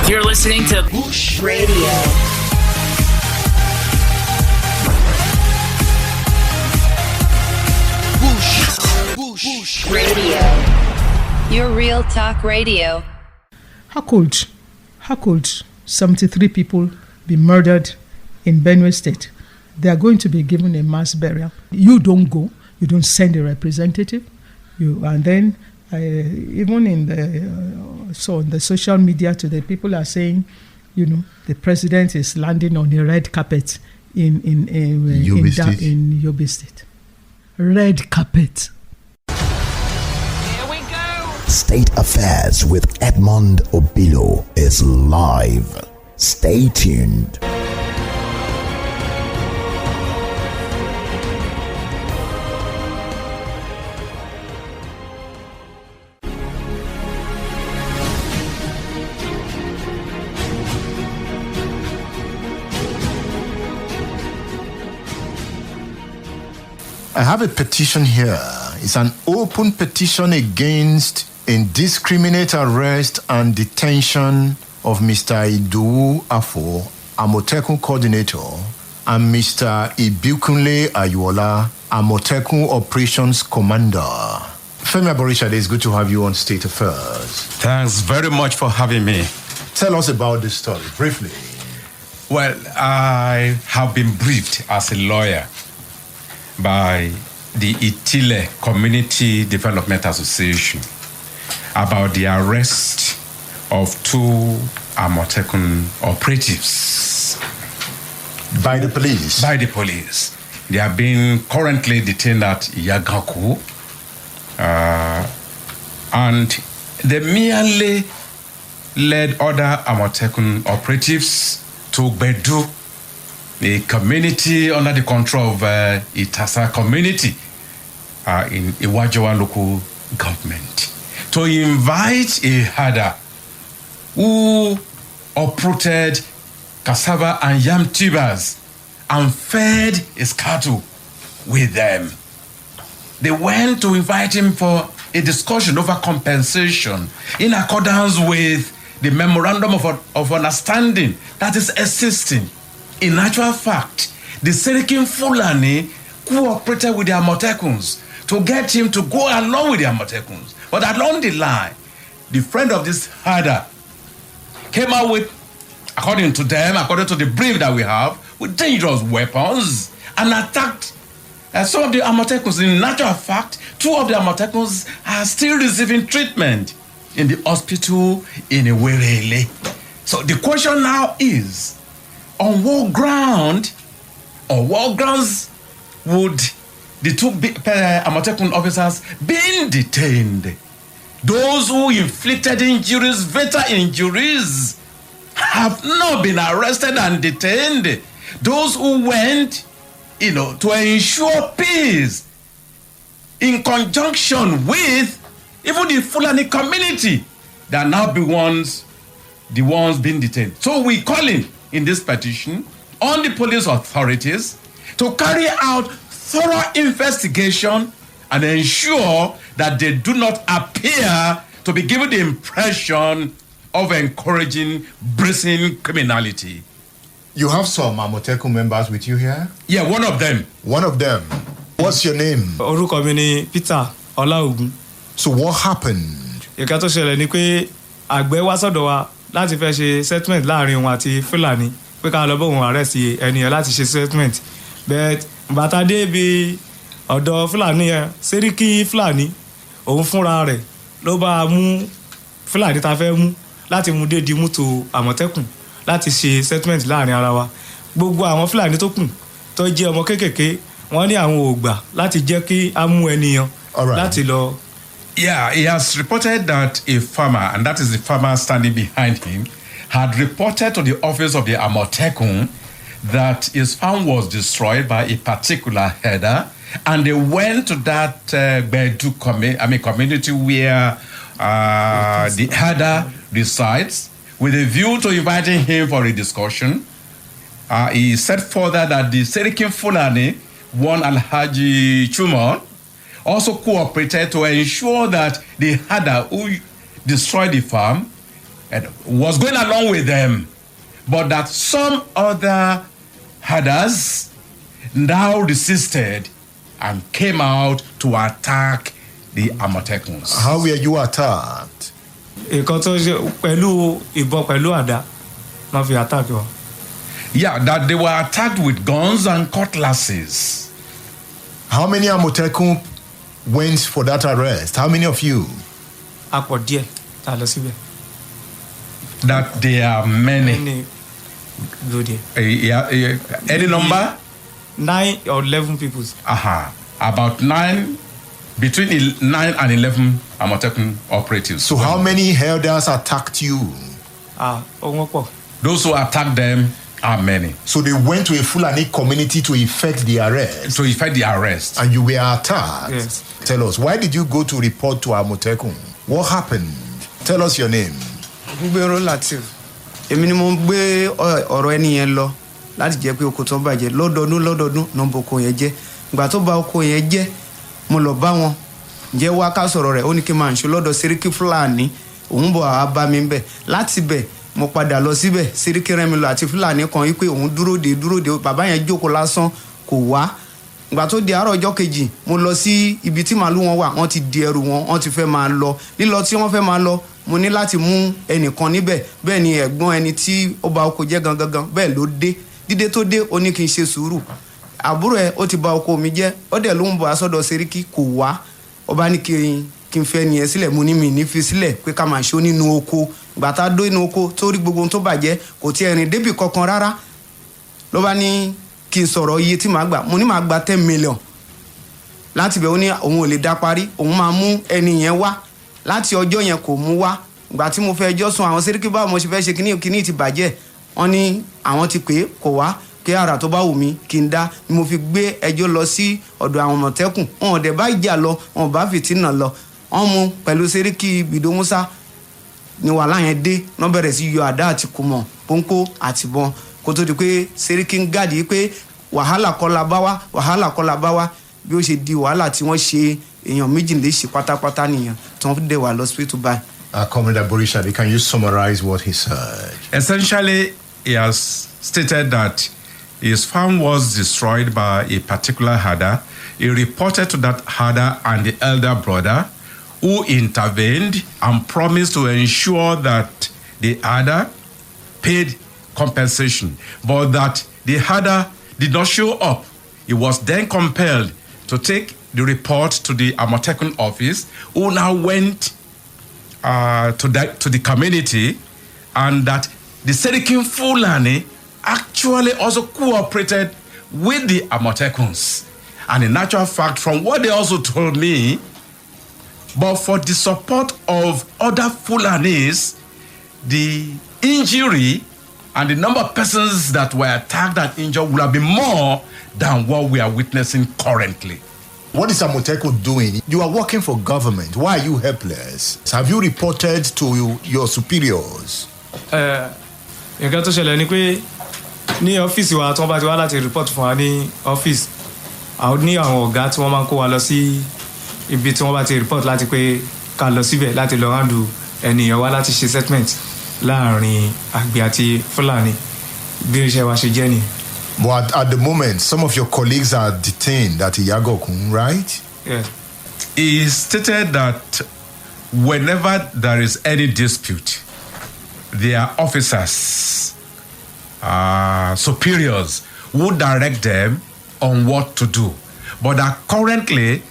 You're listening to Bush Radio. Bush Radio. Your real talk radio. How could 73 people be murdered in Benue State? They are going to be given a mass burial. You don't go. You don't send a representative. And then even in the social media today, people are saying, the president is landing on a red carpet in Yobe State. Red carpet. Here we go. State Affairs with Edmund Obilo is live. Stay tuned. I have a petition here. It's an open petition against indiscriminate arrest and detention of Mr. Idowu Afo, Amotekun Coordinator, and Mr. Ibikunle Ayoola, Amotekun Operations Commander. Femi Aborisade, it's good to have you on State Affairs. Thanks very much for having me. Tell us about this story, briefly. Well, I have been briefed as a lawyer by the Itile Community Development Association about the arrest of 2 Amotekun operatives. By the police? By the police. They are being currently detained at Yagaku. And they merely led other Amotekun operatives to Gbedu, a community under the control of Itasa community in Iwajowa local government, to invite a herder who uprooted cassava and yam tubers and fed his cattle with them. They went to invite him for a discussion over compensation in accordance with the memorandum of understanding that is existing. In actual fact, the Serikin Fulani cooperated with the Amotekuns to get him to go along with the Amotekuns. But along the line, the friend of this herder came out with, according to them, according to the brief that we have, with dangerous weapons and attacked some of the Amotekuns. In actual fact, 2 of the Amotekuns are still receiving treatment in the hospital in Iwerele. So the question now is, on what grounds would the 2 Amotekun officers be detained? Those who inflicted injuries, fatal injuries, have not been arrested and detained. Those who went, to ensure peace in conjunction with even the Fulani community, they are now the ones being detained. So we call in this petition on the police authorities to carry out thorough investigation and ensure that they do not appear to be given the impression of encouraging brazen criminality. You have some Amotekun members with you here? Yeah, one of them. One of them. What's your name? Orúkọ mi ni Peter Olaogun. So what happened? Ìkà tó ṣẹlẹ̀ ni pé àgbẹ̀ wá sọ́dọ̀ wa láti fẹ́ ṣe settlement láàrin wọn àti Fulani pé ká lọ bóun arrest ẹnìyàn láti ṣe settlement. But bàtà dé bí ọ̀dọ̀ Fulani yẹn, Sẹ́ríkì Fulani òun fúnra rẹ̀ ló bá mú Fulani ta fẹ́ mú láti mú dé di mútò Àmọ̀tẹ́kùn láti ṣe settlement láàrin ara wa. Gbogbo àwọn Fulani tó kù tó jẹ́ ọmọ kékèké wọ́n ní àwọn ò gbà láti jẹ́ kí á mú ẹnìyàn láti lọ. Yeah, he has reported that a farmer, and that is the farmer standing behind him, had reported to the office of the Amotekun that his farm was destroyed by a particular herder, and they went to that Gbedu community where the herder resides with a view to inviting him for a discussion. He said further that the Serikin Fulani, one Alhaji Chumon, also cooperated to ensure that the herder who destroyed the farm and was going along with them, but that some other herders now resisted and came out to attack the Amotekuns. How were you attacked? nǹkan tó ṣe pẹ̀lú ìbọn pẹ̀lú àdá wọ́n fi attack wọn. Yeah, that they were attacked with guns and cutlasses. How many Amotekun went for that arrest? How many of you? a pọ̀ díẹ̀ tá a lọ síbẹ̀. That there are many. Ẹni lóde. Any number? 9 or 11 people. About 9, between 9 and 11 Amotekun operatives. So how many herders attacked you? Ohun pọ̀. Those who attacked them are many. So they went to a Fulani community to effect the arrest? To effect the arrest. And you were attacked? Yes. Tell us, why did you go to report to Amotekun? What happened? Tell us your name. Ogungbenro Lateef. Èmi ni mo gbé ọ̀rọ̀ ẹni yẹn lọ láti jẹ́ pé oko tó bàjẹ́ lọ́dọọdún nọ́mbà oko yẹn jẹ́. Ìgbà tó bà oko yẹn jẹ́ mo lọ bá wọn. Ǹjẹ́ wá ká sọ̀rọ̀ rẹ̀ ó ní kí n máa ń ṣe lọ́dọ̀ Sẹ́ríkì Fulani òun bọ̀ á bá mi bẹ̀. Láti bẹ̀ mo padà lọ síbẹ̀ Sẹ́ríkì rẹ̀ mi lọ àti Fulani kan wípé òun dúró de bàbá yẹn jókòó lásán kò wá. Ìgbà tó di àárọ̀ ọjọ́ kejì mo lọ sí ibi tí màálù wọn wà wọ́n ti di ẹrù wọn wọ́n ti fẹ́ máa lọ lílọ tí wọ́n fẹ́ máa lọ mo ní láti mú ẹnìkan níbẹ̀ bẹ́ẹ̀ ni ẹ̀gbọ́n ẹni tí ó bà oko jẹ́ gangan bẹ́ẹ̀ ló dé dídé tó dé ó ní kí n ṣe sùúrù àbúrò ẹ̀ ó ti bà oko mi jẹ́ ó dẹ̀ ló ń bọ̀ asọ́dọ̀ Sẹ́ríkì kò wá ó bá ní kí n fẹ́ ni ẹ sílẹ̀ mo ní mi ní fi sílẹ̀ pé ká máa ṣó nínú oko ìgbà tá a dó inú oko tó rí gbogbo ohun tó bàjẹ́ kò tiẹ̀ rìn débì kankan rárá ló bá ní kí n sọ̀rọ̀ iye tí màá gbà mo ní màá gba 10 million láti bẹ̀ ó ní òun ò lè dá parí òun máa mú ẹni yẹn wá láti ọjọ́ yẹn kò mú wá ìgbà tí mo fẹ́ ẹjọ́ sùn àwọn Sẹ́ríkì báwo mo ṣe fẹ́ ṣe kíní ti bàjẹ́ wọ́n ní àwọn ti pè é kò wá kí ara tó bá wù mí kí n dá ni mo fi gbé ẹjọ́ lọ sí ọ̀dọ̀ àwọn Àmọ̀tẹ́kùn wọn ò dẹ̀ bá ìjà lọ wọn ò bá fìtínà lọ wọ́n mú pẹ̀lú Sẹ́ríkì Gbedu Musa ni wàhálà yẹn dé wọ́n bẹ̀rẹ̀ sí yọ àdá àti kùmọ̀ pọ́npọ́ àtìbọn kó tó di pé Sẹ́ríkì ń gàdí pé wàhálà kọ́ la bá wá bí ó ṣe di wàhálà tí wọ́n ṣe èèyàn méjì léṣe pátápátá nìyẹn tí wọ́n dẹ̀ wà lọ́sípítù báyìí. Commander Aborisade, can you summarize what he said? Essentially, he has stated that his farm was destroyed by a particular herder. He reported to that herder and the elder brother, who intervened and promised to ensure that the herder paid compensation, but that the herder did not show up. He was then compelled to take the report to the Amotekun office, who now went to the community, and that the Sẹ́ríkì Fulani actually also cooperated with the Amotekuns. And in actual fact, from what they also told me, but for the support of other Fulanis, the injury and the number of persons that were attacked and injured would have been more than what we are witnessing currently. What is Amotekun doing? You are working for government. Why are you helpless? Have you reported to your superiors? Nǹkan tó ṣẹlẹ̀ ni pé ní ọ́fíìsì wa tí wọ́n bá ti wá láti report fún wa ní ọ́fíìsì àwọn ní àwọn ọ̀gá tí wọ́n máa ń kó wa lọ sí ibi tí wọ́n bá ti report láti pé ká lọ síbẹ̀ láti lọ handle ènìyàn wá láti ṣe settlement láàrin àgbẹ̀ àti Fúlàní bí iṣẹ́ wa ṣe jẹ́ nìyẹn. But at the moment, some of your colleagues are detained at Iyagokun, right? Yeah. He stated that whenever there is any dispute, their officers, superiors, would direct them on what to do. But that currently,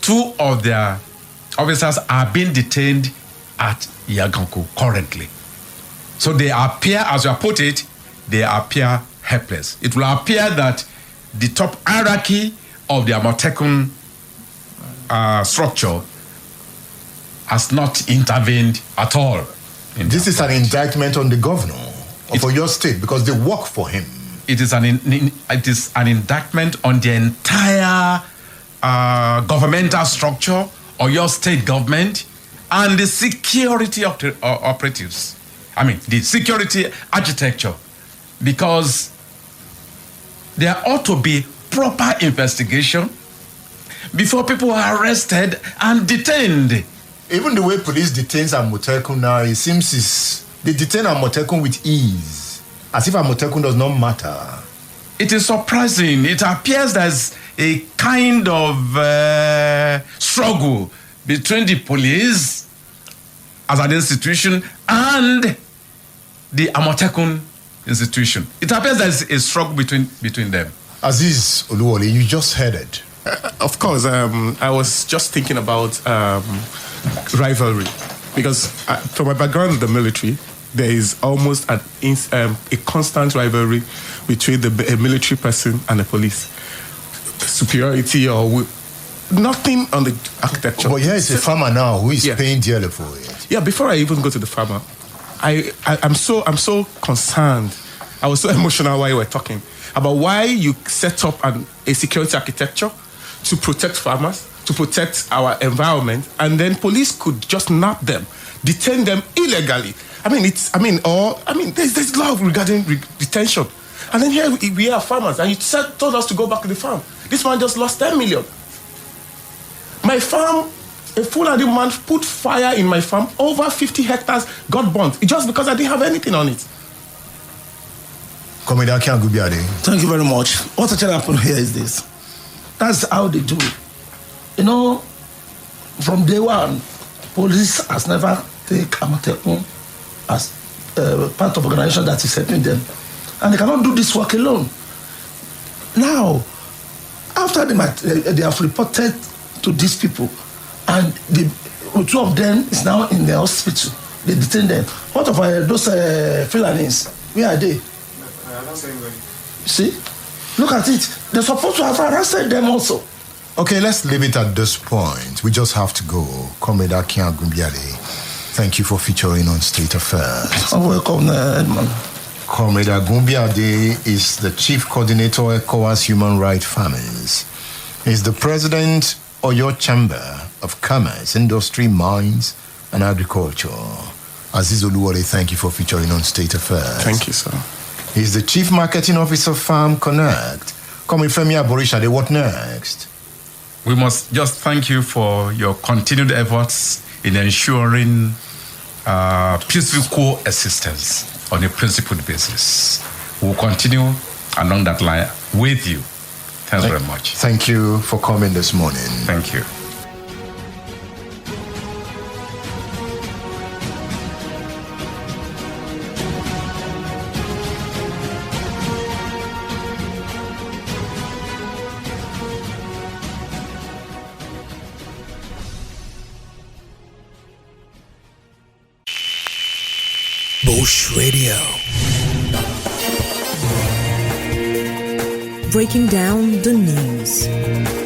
2 of their officers are being detained at Iyagokun currently. So they appear, as you put it, they appear helpless. It will appear that the top hierarchy of the Amotekun structure has not intervened at all. This is an indictment on the governor of Oyo State because they work for him. It is an indictment on the entire governmental structure, Oyo State government, and the security of the operatives. I mean, the security architecture, because there ought to be proper investigation before people are arrested and detained. Even the way police detains Amotekun now, it seems they detain Amotekun with ease, as if Amotekun does not matter. It is surprising. It appears there's a kind of struggle between the police as an institution and the Amotekun institution. It appears there's a struggle between them. Aziz Oluwole, you just heard it. Of course, I was just thinking about rivalry, because from my background in the military, there is almost a constant rivalry between a military person and the police. Superiority or nothing on the architecture. But here is a farmer now who is paying dearly for it. Yeah, before I even go to the farmer, I'm so concerned. I was so emotional while you were talking about why you set up a security architecture to protect farmers, to protect our environment, and then police could just nab them, detain them illegally. There's law regarding detention. And then here we are farmers, and you told us to go back to the farm. This man just lost 10 million. My farm, a Fulani man put fire in my farm, over 50 hectares got burnt, just because I didn't have anything on it. Thank you very much. What actually happened here is this. That's how they do it. You know, from day one, police has never taken Amotekun as part of organization that is helping them. And they cannot do this work alone. Now, after they have reported to these people, and two of them is now in the hospital, they detain them. What of those Fulanis? Where are they? See? Look at it. They're supposed to have arrested them also. Okay, let's leave it at this point. We just have to go. Comrade Akin Agumbiade, thank you for featuring on State Affairs. Oh, welcome, Edmund. Comrade Agumbiade is the Chief Coordinator ECOWAS Human Rights Farmers. He's the President Oyo Chamber of Commerce, Industry, Mines, and Agriculture. Aziz Oluwole, thank you for featuring on State Affairs. Thank you, sir. He's the Chief Marketing Officer Farm Connect. Comrade Femi Aborisade, what next? We must just thank you for your continued efforts in ensuring peaceful coexistence on a principled basis. We'll continue along that line with you. Thanks very much. Thank you for coming this morning. Thank you. Bush Radio. Breaking down the news.